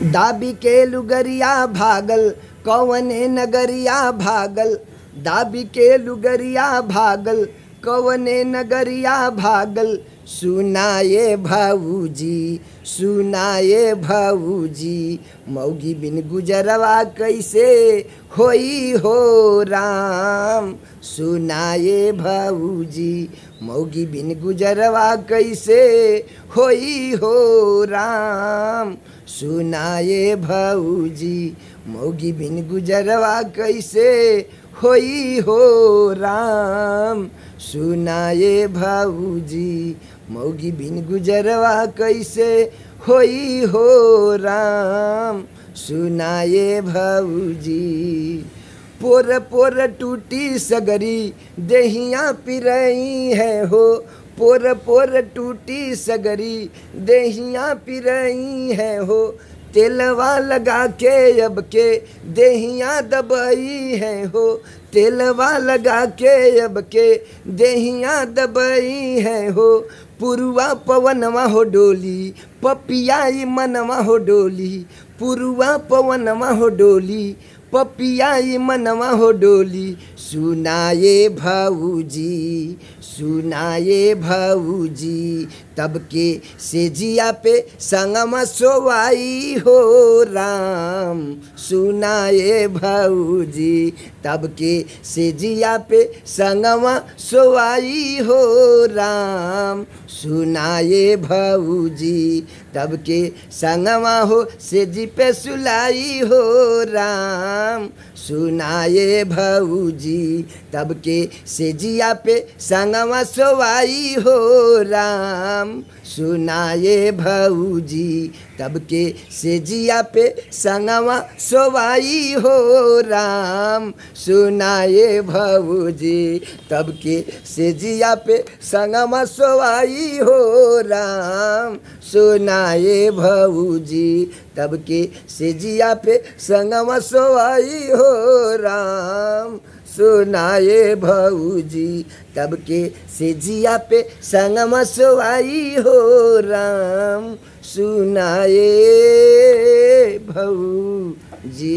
दाबी के लुगरिया भागल कौने नगरिया भागल, दाबी के लुगरिया भागल कौने नगरिया भागल। सुनाए भाऊजी सुनाए भाऊजी, मौगी बिन गुजरवा कैसे होई हो राम। सुनाए भाऊजी मौगी बिन गुजरवा कैसे होई हो राम। सुनाए भाऊजी मौगी बिन गुजरवा कैसे होई हो राम। सुनाए भाऊजी मौगी बिन गुजरवा कैसे होई हो राम। सुनाए भाऊजी पोर पोर टूटी सगरी देहिया पिरई है हो। पोर पोर टूटी सगरी देहिया पिरई है हो। तेलवा लगा के अब के देहिया दबई है हो। तेलवा लगा के अब के देहिया दबई है हो। पुरुआ पवनवा हो डोली पपियाई मनवा हो डोली। पुरुआ पवनवा हो डोली पपियाई मनवा हो डोली। सुनाए भाऊजी सुनाए भाऊजी, तब के सेजिया पे संगमा सोवाई हो राम। सुनाए भाऊजी तब के सेजिया पे संगमा सोवाई हो राम। सुनाए भाऊजी तब के संगमा हो सेजी पे सुलाई हो राम। सुनाए भाऊजी तब के सेजिया पे संगमा सोवाई हो राम। सुनाए भाऊजी तब के सेजिया पे संगमा सोवाई हो राम। सुनाए भाऊजी तब के सेजिया पे संगमा सोवाई हो राम। सुनाए भाऊजी तब के सेजिया पे संगमा सोवाई हो राम। सुनाए भाऊजी तब के सेजिया पे संगमा सोवाई हो राम। सुनाए भाऊजी।